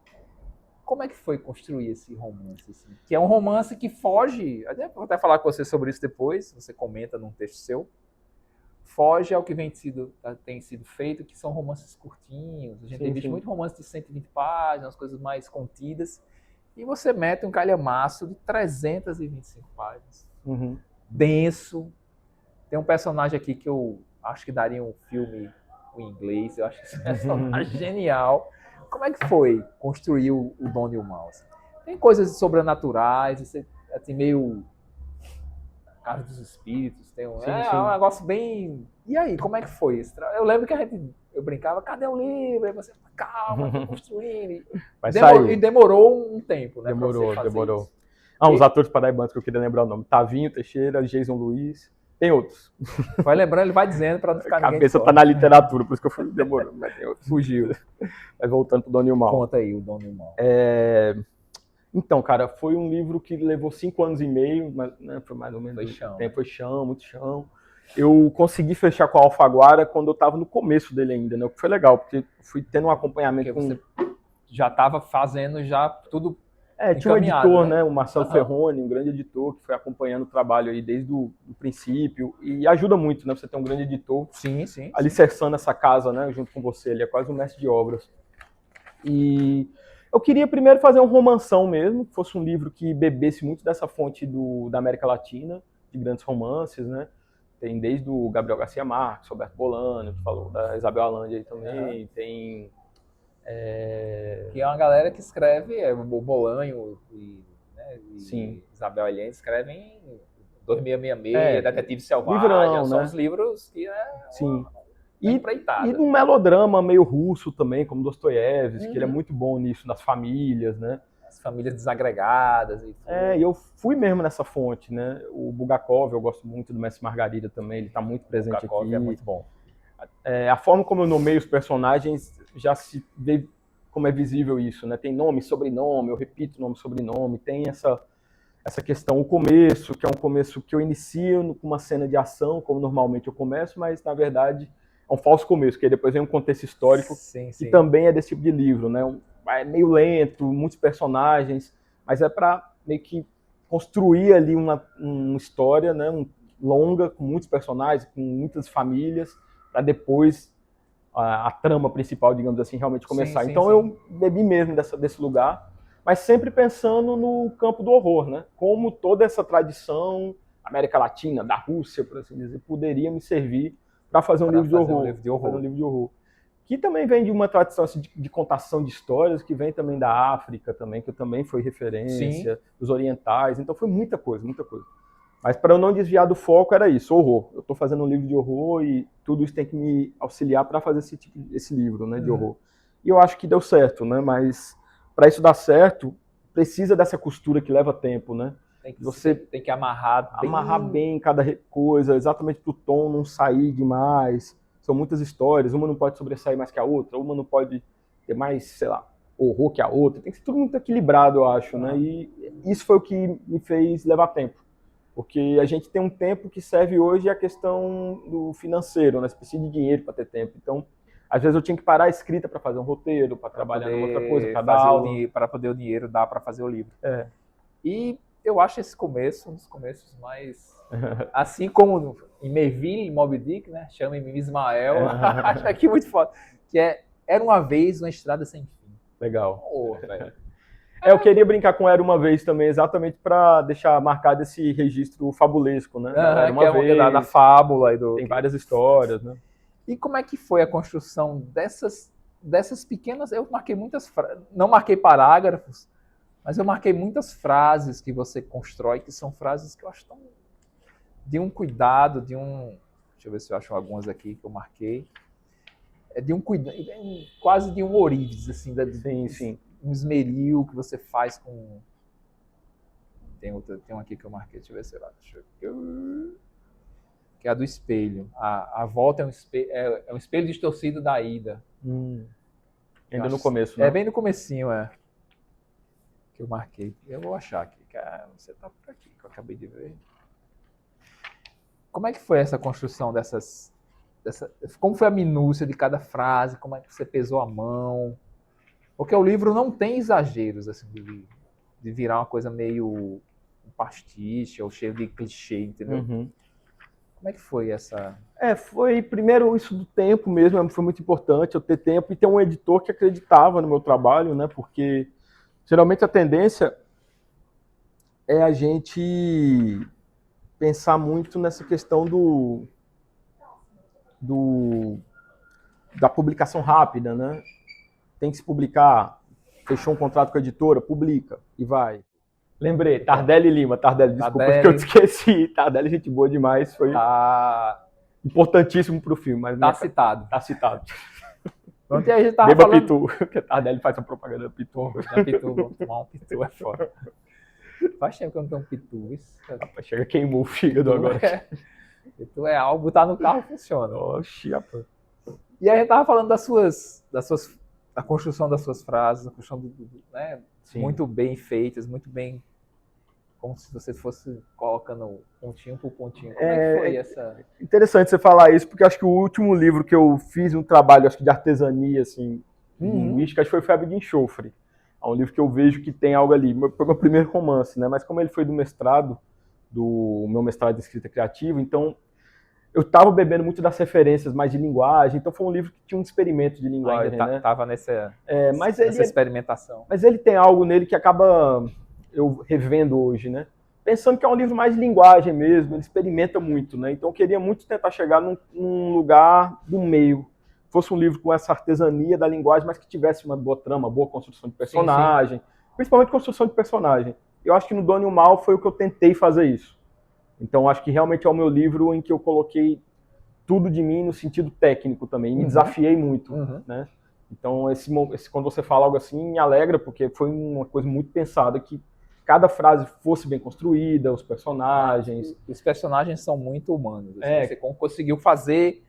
Como é que foi construir esse romance? Assim? Que é um romance que foge, vou até falar com você sobre isso depois, você comenta num texto seu, foge ao que tem sido feito, que são romances curtinhos. A gente tem visto muito romance de 120 páginas, coisas mais contidas, e você mete um calhamaço de 325 páginas. Denso. Tem um personagem aqui que eu acho que daria um filme em inglês, eu acho esse personagem genial. Como é que foi construir o Dom e o Mal? Assim? Tem coisas sobrenaturais, assim, meio Casa dos Espíritos, tem um negócio bem... E aí, como é que foi? Eu lembro que eu brincava, cadê o livro? Aí você, calma, tô construindo. E demorou um tempo, né? Demorou. Isso. Os atores paraibanos que eu queria lembrar o nome. Tavinho Teixeira, Jason Luiz, tem outros. Vai lembrando, ele vai dizendo para não ficar ninguém. A cabeça tá na literatura, por isso que eu fui demorando, mas tem outros. Fugiu. Mas voltando pro Dom e o Mal. Conta aí o Dom e o Mal. Então, cara, foi um livro que levou 5 anos e meio, mas, né, foi mais ou menos... Foi chão, muito chão. Eu consegui fechar com a Alfaguara quando eu estava no começo dele ainda, né? O que foi legal, porque fui tendo um acompanhamento com... Você já estava fazendo tudo tinha um editor, né? O Marcelo Ferroni, um grande editor, que foi acompanhando o trabalho aí desde o princípio, e ajuda muito, né? Você ter um grande editor alicerçando essa casa, né? Junto com você, ele é quase um mestre de obras. E eu queria primeiro fazer um romanção mesmo, que fosse um livro que bebesse muito dessa fonte da América Latina, de grandes romances, né? Tem desde o Gabriel Garcia Marques, Roberto Bolano, que falou da Isabel Allende aí também, tem... Que é uma galera que escreve, o Bolanho e Isabel Allende escrevem 2666, Detetive Selvagem, livrão, são né? os livros que E num melodrama meio russo também, como Dostoiévski, que ele é muito bom nisso, nas famílias, né? As famílias desagregadas e tudo. E eu fui mesmo nessa fonte, né? O Bulgakov, eu gosto muito do Mestre Margarida também, ele está muito presente aqui. O Bulgakov é muito bom. A forma como eu nomeio os personagens já se vê como é visível isso, né? Tem nome, sobrenome, eu repito nome, sobrenome, tem essa questão, o começo, que é um começo que eu inicio com uma cena de ação, como normalmente eu começo, mas na verdade é um falso começo, que aí depois vem um contexto histórico, que também é desse tipo de livro, né? É meio lento, muitos personagens, mas é para meio que construir ali uma história, né? Longa, com muitos personagens, com muitas famílias, para depois a trama principal, digamos assim, realmente começar. Eu bebi mesmo desse lugar, mas sempre pensando no campo do horror, né? Como toda essa tradição América Latina, da Rússia, por assim dizer, poderia me servir para fazer um livro de horror. que também vem de uma tradição assim, de contação de histórias, que vem também da África também, que também foi referência, os orientais, então foi muita coisa, muita coisa. Mas para eu não desviar do foco era isso, horror. Eu estou fazendo um livro de horror e tudo isso tem que me auxiliar para fazer esse livro, né, de horror. E eu acho que deu certo, né? Mas para isso dar certo, precisa dessa costura que leva tempo, né? Você tem que amarrar bem cada coisa, exatamente para o tom não sair demais. São muitas histórias, uma não pode sobressair mais que a outra, uma não pode ter mais, sei lá, horror que a outra. Tem que ser tudo muito equilibrado, eu acho, né? E isso foi o que me fez levar tempo. Porque a gente tem um tempo que serve hoje a questão do financeiro, né? Você precisa de dinheiro para ter tempo. Então, às vezes eu tinha que parar a escrita para fazer um roteiro, para trabalhar em outra coisa, para dar aula. Para poder o dinheiro dar para fazer o livro. É. E eu acho esse começo um dos começos mais... Assim como em Melville, em Moby Dick, né? Chama-me Ismael. Acho aqui muito foda. Que Era uma vez uma estrada sem fim. Legal. Velho. Eu queria brincar com Era uma Vez também, exatamente para deixar marcado esse registro fabulesco, né? Era uma vez. Da fábula. Tem várias histórias, né? E como é que foi a construção dessas pequenas... Eu marquei muitas frases, não marquei parágrafos, mas eu marquei muitas frases que você constrói, que são frases que eu acho tão... de um cuidado, de um... Deixa eu ver se eu acho algumas aqui que eu marquei. De um cuidado, quase de um ourives, assim. Sim. Um esmeril que você faz com... Tem um aqui que eu marquei, deixa eu ver se lá. Que é a do espelho. A volta é um espelho distorcido da ida. Ainda no começo, né? É bem no comecinho, que eu marquei. Eu vou achar aqui. Você tá por aqui, que eu acabei de ver. Como é que foi essa construção como foi a minúcia de cada frase? Como é que você pesou a mão? Porque o livro não tem exageros, assim, de virar uma coisa meio um pastiche ou cheio de clichê, entendeu? Como é que foi essa... Foi primeiro isso do tempo mesmo, foi muito importante eu ter tempo e ter um editor que acreditava no meu trabalho, né? Porque geralmente a tendência é a gente pensar muito nessa questão da publicação rápida, né? Tem que se publicar, fechou um contrato com a editora, publica e vai. Lembrei, Tardelli Lima, desculpa que eu te esqueci. Tardelli, gente boa demais, foi importantíssimo pro filme. Mas tá citado. Tá citado. Pronto, e aí a gente tava Beba falando... Pitu, porque Tardelli faz a propaganda da Pitu. Vamos tomar um Pitu, é foda. Faz tempo que eu não tenho um Pitu. Isso, rapaz, chega, queimou o fígado agora. Pitu é algo, botar no carro funciona. Oxi, rapaz. E aí a gente tava falando da construção das suas frases, a construção né, muito bem feitas, muito bem, como se você fosse colocando pontinho por pontinho. Como é que foi essa... Interessante você falar isso, porque acho que o último livro que eu fiz um trabalho, acho que de artesania, assim, linguística, acho que foi Febre de Enxofre. É um livro que eu vejo que tem algo ali. Foi meu primeiro romance, né? Mas como ele foi do meu mestrado de escrita criativa, então eu estava bebendo muito das referências mais de linguagem, então foi um livro que tinha um experimento de linguagem, né? Tava nessa experimentação. Mas ele tem algo nele que acaba eu revendo hoje, né? Pensando que é um livro mais de linguagem mesmo, ele experimenta muito, né? Então eu queria muito tentar chegar num lugar do meio, fosse um livro com essa artesania da linguagem, mas que tivesse uma boa trama, boa construção de personagem, principalmente construção de personagem. Eu acho que no Dono e o Mal foi o que eu tentei fazer isso. Então, acho que realmente é o meu livro em que eu coloquei tudo de mim no sentido técnico também, me desafiei muito, né? Então, quando você fala algo assim, me alegra, porque foi uma coisa muito pensada, que cada frase fosse bem construída, os personagens... Os personagens são muito humanos. Assim, você conseguiu fazer...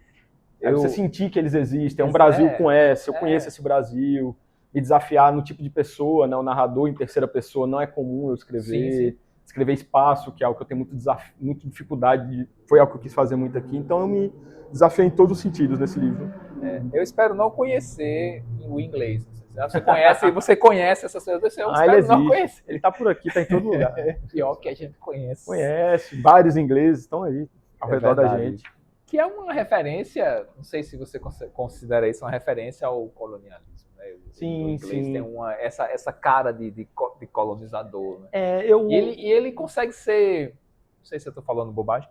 Você sentir que eles existem, é um Brasil com S, eu conheço esse Brasil, me desafiar no tipo de pessoa, né? O narrador em terceira pessoa não é comum eu escrever... Escrever espaço, que é algo que eu tenho muita dificuldade, foi algo que eu quis fazer muito aqui, então eu me desafiei em todos os sentidos nesse livro. Eu espero não conhecer o inglês. Você conhece essas coisas, eu espero não conhecer. Ele está por aqui, está em todo lugar. Pior que a gente conhece. Vários ingleses estão aí, ao redor da gente. Que é uma referência, não sei se você considera isso uma referência ao colonialismo. Sim. Tem essa cara de colonizador, né? E ele consegue ser, não sei se eu estou falando bobagem,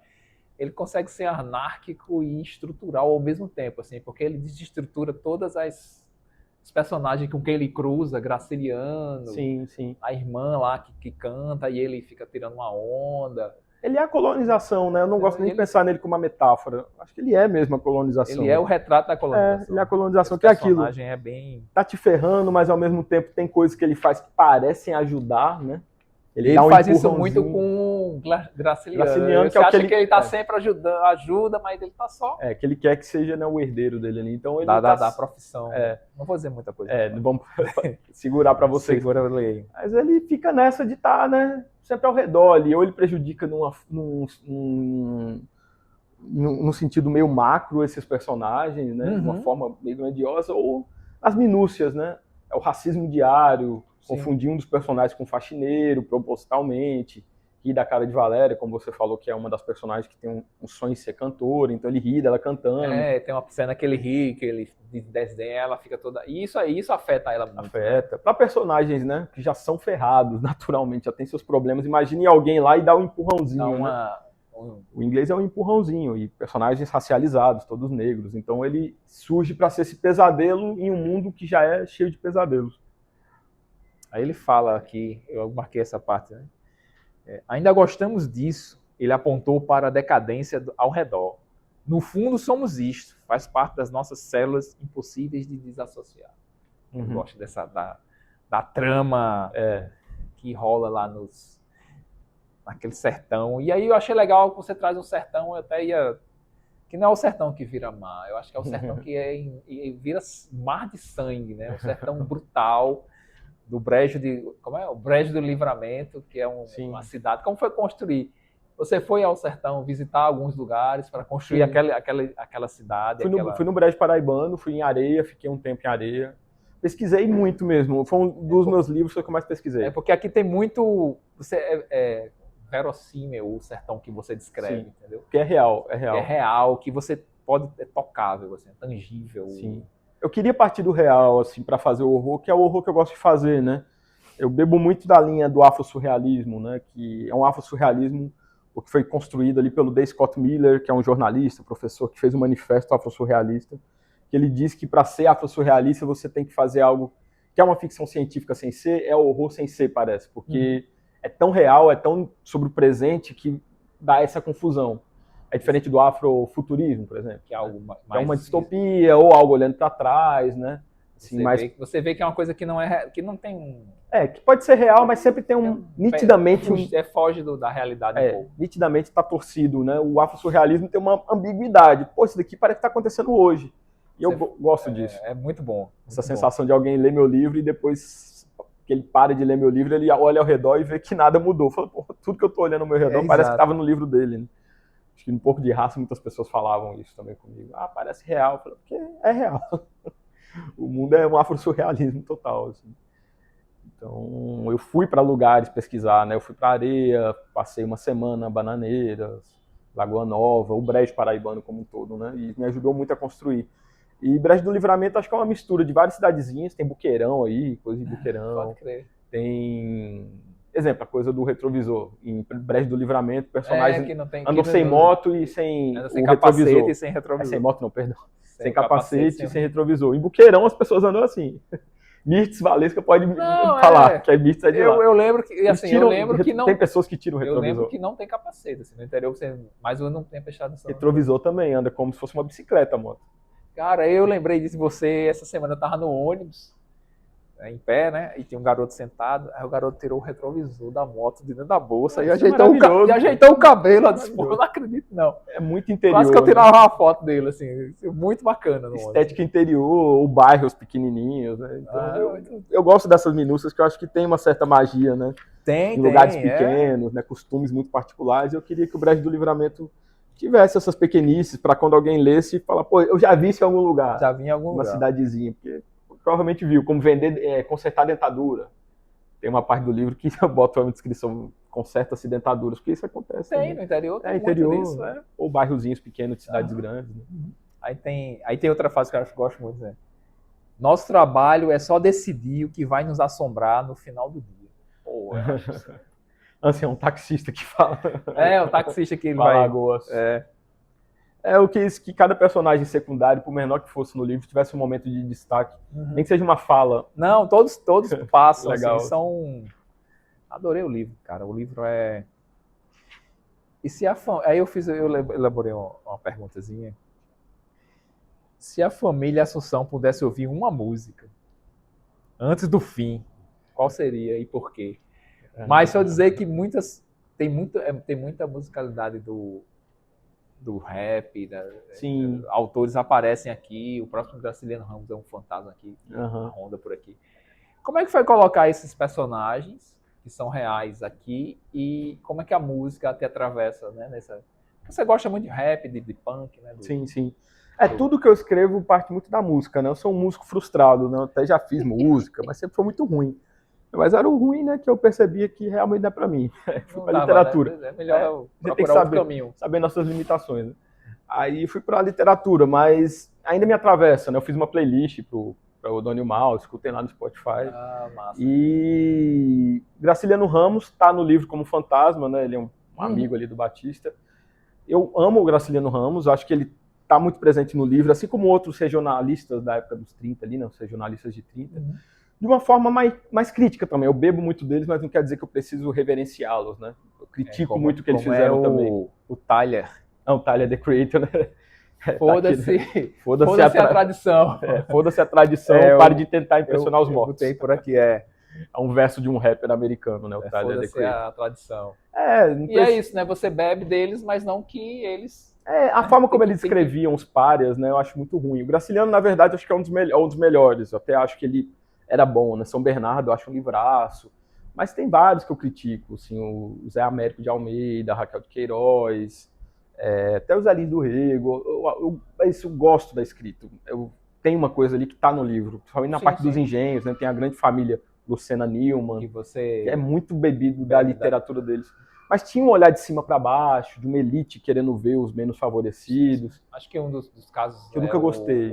ele consegue ser anárquico e estrutural ao mesmo tempo, assim, porque ele desestrutura todas os personagens com quem ele cruza, Graciliano, Sim, sim. a irmã lá que canta e ele fica tirando uma onda. Ele é a colonização, né? Eu não gosto nem de pensar nele como uma metáfora. Acho que ele é mesmo a colonização. Ele é o retrato da colonização. Ele é a colonização, esse que é aquilo. personagem é bem... Tá te ferrando, mas ao mesmo tempo tem coisas que ele faz que parecem ajudar, né? Ele faz isso muito com Graciliano. Que é o que ele tá sempre ajudando, ajuda, mas ele tá só... que ele quer que seja, né, o herdeiro dele ali. Então ele da profissão. Não vou dizer muita coisa. Vamos segurar para você. Segura o leio. Mas ele fica nessa de estar, né, sempre ao redor ali. Ou ele prejudica num sentido meio macro esses personagens, né? De uma forma meio grandiosa, ou as minúcias, né? É o racismo diário, confundir um dos personagens com um faxineiro, propositalmente, rir da cara de Valéria, como você falou, que é uma das personagens que tem um sonho de ser cantora, então ele ri dela cantando. Tem uma cena que ele ri, que ele desenha, ela fica toda... E isso afeta ela muito. Afeta. Para personagens, né, que já são ferrados, naturalmente, já tem seus problemas, imagine alguém lá e dar um empurrãozinho, né? O inglês é um empurrãozinho, e personagens racializados, todos negros, então ele surge para ser esse pesadelo em um mundo que já é cheio de pesadelos. Aí ele fala aqui, eu marquei essa parte, né? Ainda gostamos disso, ele apontou para a decadência ao redor. No fundo somos isto, faz parte das nossas células impossíveis de desassociar. Eu gosto da trama que rola lá naquele sertão. E aí eu achei legal que você traz um sertão, eu até ia... Que não é o sertão que vira mar, eu acho que é o sertão que vira mar de sangue, né? Um sertão brutal, do Brejo o Brejo do Livramento, que é uma cidade. Como foi construir? Você foi ao sertão visitar alguns lugares para construir aquela cidade? Fui no Brejo Paraibano, fui em Areia, fiquei um tempo em Areia. Pesquisei muito mesmo, foi um dos meus livros que eu mais pesquisei. Porque aqui tem muito... verossímil o sertão que você descreve, entendeu? Que é real, Que é real, que você pode... É tocável, assim, é tangível. Sim. Eu queria partir do real, assim, para fazer o horror, que é o horror que eu gosto de fazer, né? Eu bebo muito da linha do afro-surrealismo, né? Que é um afro-surrealismo que foi construído ali pelo D. Scott Miller, que é um jornalista, professor, que fez um manifesto afro-surrealista, que ele diz que para ser afro-surrealista você tem que fazer algo que é uma ficção científica sem ser, é o horror sem ser, parece, porque é tão real, é tão sobre o presente que dá essa confusão. É diferente do afrofuturismo, por exemplo, que é algo mais... é uma distopia ou algo olhando para trás, né? Assim, você vê que é uma coisa que não tem... que pode ser real, mas sempre tem nitidamente... foge da realidade um pouco. Nitidamente está torcido, né? O afro-surrealismo tem uma ambiguidade. Pô, isso daqui parece que está acontecendo hoje. E eu gosto disso. É muito bom. Essa sensação de alguém ler meu livro e depois que ele para de ler meu livro, ele olha ao redor e vê que nada mudou. Fala, pô, tudo que eu estou olhando ao meu redor parece que estava no livro dele, né? Acho que um pouco de raça, muitas pessoas falavam isso também comigo. Parece real. Eu falei, porque é real. O mundo é um afro-surrealismo total, assim. Então, eu fui para lugares pesquisar, né? Eu fui para Areia, passei uma semana, Bananeiras, Lagoa Nova, o Brejo Paraibano como um todo, né? E me ajudou muito a construir. E Brejo do Livramento acho que é uma mistura de várias cidadezinhas, tem Buqueirão aí, coisa de Buqueirão. Pode crer. Tem, exemplo, a coisa do retrovisor. Em Brejo do Livramento, personagens andam sem não, moto e sem o capacete retrovisor. E sem retrovisor. Sem moto não, perdão. Sem capacete e sem retrovisor. Em Buqueirão as pessoas andam assim. Mirtz Valesca pode falar, que a Mirtz é de lá. Eu lembro que, assim, que não... Tem pessoas que tiram o retrovisor. Eu lembro que não tem capacete, assim, no interior mas eu não tenho prestado atenção. Retrovisor também, anda como se fosse uma bicicleta a moto. Cara, eu lembrei disso de você, essa semana eu tava no ônibus, em pé, né, e tinha um garoto sentado, aí o garoto tirou o retrovisor da moto de dentro da bolsa e ajeitou o cabelo, eu disse, pô, eu não acredito não. É muito interior. Quase que eu tirava uma foto dele, assim, muito bacana. Estética interior, o bairros pequenininhos, né, então eu gosto dessas minúcias que eu acho que tem uma certa magia, né, em lugares pequenos, né, costumes muito particulares, eu queria que o Brejo do Livramento tivesse essas pequenices para quando alguém lesse e falar, pô, eu já vi isso em algum lugar. Já vi em algum lugar. Uma cidadezinha, porque provavelmente viu, como consertar dentadura. Tem uma parte do livro que eu boto uma descrição, conserta-se dentaduras, porque isso acontece. Tem, no interior tem interior, disso, ou bairrozinhos pequenos de cidades grandes. Né? Aí tem outra frase que eu gosto muito, né? Nosso trabalho é só decidir o que vai nos assombrar no final do dia. Pô, Ancião, um taxista que fala. É, o taxista que ele Fala vai... Alagoas. É. Eu quis que cada personagem secundário, por menor que fosse no livro, tivesse um momento de destaque. Nem que seja uma fala. Não, todos passam, Legal. assim, são... Adorei o livro, cara. O livro é... E se a Aí eu elaborei uma perguntazinha. Se a família Assunção pudesse ouvir uma música antes do fim, qual seria e por quê? Mas só dizer que tem muita musicalidade do rap, Sim. autores aparecem aqui, o próximo Graciliano Ramos é um fantasma aqui, ronda por aqui. Como é que foi colocar esses personagens que são reais aqui e como é que a música te atravessa, né, nessa... Você gosta muito de rap, de punk, né? Sim. Tudo que eu escrevo parte muito da música, né? Eu sou um músico frustrado, né? Eu até já fiz música, mas sempre foi muito ruim. Mas era o ruim, né, que eu percebia que realmente não é pra mim. Fui pra literatura. Né? É melhor você tem que outro caminho. Saber nossas limitações, né? Aí fui pra literatura, mas ainda me atravessa, né? Eu fiz uma playlist pro Doni Mal, escutei lá no Spotify. Massa. E Graciliano Ramos tá no livro como fantasma, né? Ele é um amigo ali do Batista. Eu amo o Graciliano Ramos, acho que ele tá muito presente no livro, assim como outros regionalistas da época dos 30 ali, né? Os regionalistas de 30. De uma forma mais crítica também. Eu bebo muito deles, mas não quer dizer que eu preciso reverenciá-los, né? Eu critico muito o que eles fizeram também. O Tyler. Não, o Tyler, The Creator, né? Foda-se a tradição. Foda-se a tradição, pare de tentar impressionar os mortos. Botei por aqui, É um verso de um rapper americano, né? O Tyler, The Creator. Foda-se a tradição. E é isso, né? Você bebe deles, mas não que eles... a forma como eles escreviam os párias, né? Eu acho muito ruim. O Graciliano, na verdade, acho que é um dos melhores. Eu até acho que ele era bom, né? São Bernardo, eu acho um livraço. Mas tem vários que eu critico, assim, o Zé Américo de Almeida, a Raquel de Queiroz, até o Zé Lins do Rego. Eu gosto da escrita. Tem uma coisa ali que está no livro, principalmente na parte dos engenhos, né? Tem a grande família Lucena Nilman, que é muito bebido da literatura deles. Mas tinha um olhar de cima para baixo, de uma elite querendo ver os menos favorecidos. Acho que um dos casos que eu nunca gostei.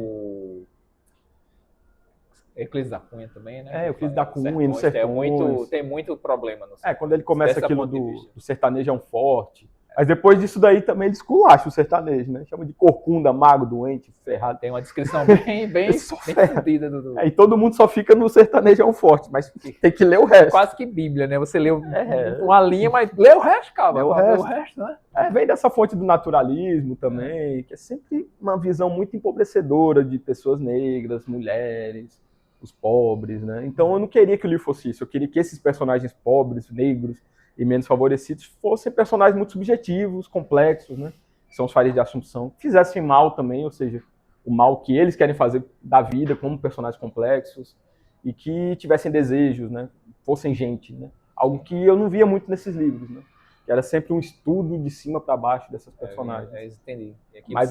Euclides da Cunha também, né? Euclides da Cunha, no Sertões. Tem muito problema no Sertões. Quando ele começa aquilo do sertanejo é um forte. Mas depois disso daí também ele esculacha o sertanejo, né? Chama de corcunda, mago, doente, ferrado. Tem uma descrição bem fodida do... E todo mundo só fica no sertanejo é um forte, mas tem que ler o resto. Quase que Bíblia, né? Você lê uma linha, mas lê o resto, cara. Lê o resto, né? Vem dessa fonte do naturalismo também, que é sempre uma visão muito empobrecedora de pessoas negras, mulheres, os pobres, né? Então eu não queria que o livro fosse isso. Eu queria que esses personagens pobres, negros e menos favorecidos fossem personagens muito subjetivos, complexos, né? São os Farias de Assunção, que fizessem mal também, ou seja, o mal que eles querem fazer da vida como personagens complexos e que tivessem desejos, né? Fossem gente, né? Algo que eu não via muito nesses livros, né? Que era sempre um estudo de cima para baixo dessas personagens. Entendi. Mas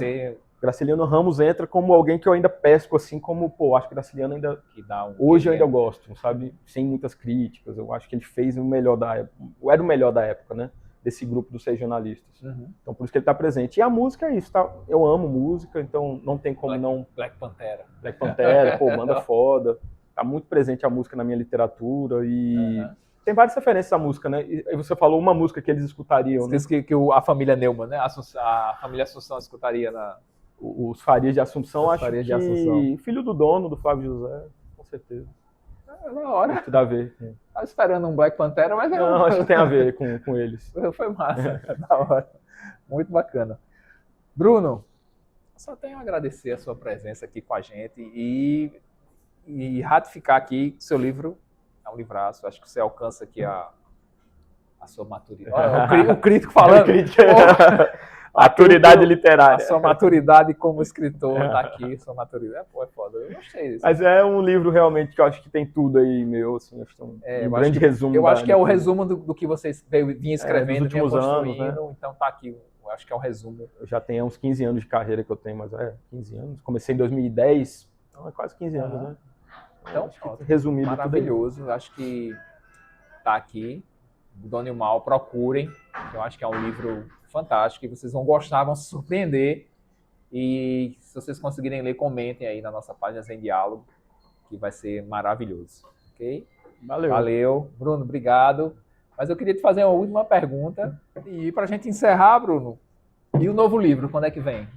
Graciliano Ramos entra como alguém que eu ainda pesco, assim como, acho que Graciliano ainda... Hoje eu ainda gosto, sabe? Sem muitas críticas. Eu acho que ele fez o melhor da época. Era o melhor da época, né? Desse grupo dos regionalistas. Então por isso que ele tá presente. E a música é isso, tá? Eu amo música, então não tem como não... Black Pantera, banda foda. Tá muito presente a música na minha literatura e... Tem várias referências à música, né? E você falou uma música que eles escutariam, né? Que a família Neumann, né? A família Assunção escutaria os Farias de Assunção, acho que filho do dono, do Flávio José, com certeza. Na hora. Tem tudo a ver. Tava esperando um Black Pantera, mas... Não, acho que tem a ver com eles. Foi massa, da hora. Muito bacana. Bruno, só tenho a agradecer a sua presença aqui com a gente e ratificar aqui que seu livro é um livraço. Acho que você alcança aqui a sua maturidade. O crítico falando. Maturidade literária. A sua maturidade como escritor tá aqui, sua maturidade. É foda, eu gostei disso. Mas é um livro realmente que eu acho que tem tudo aí, meu, assim, acho que um grande resumo. Eu acho que é o resumo do que vocês vinha escrevendo, nos últimos anos, né? Então tá aqui, eu acho que é um resumo. Eu já tenho uns 15 anos de carreira que eu tenho, mas 15 anos. Comecei em 2010, então é quase 15 anos, né? Então, resumido, maravilhoso, acho que tá aqui. Doni Mal, procurem. Eu acho que é um livro fantástico e vocês vão gostar, vão se surpreender. E se vocês conseguirem ler, comentem aí na nossa página Zen Diálogo, que vai ser maravilhoso. Ok? Valeu. Valeu. Bruno, obrigado. Mas eu queria te fazer uma última pergunta. E para a gente encerrar, Bruno, e o novo livro, quando é que vem?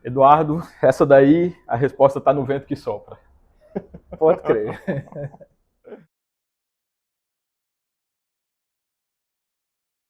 Eduardo, essa daí, a resposta está no vento que sopra. Pode crer.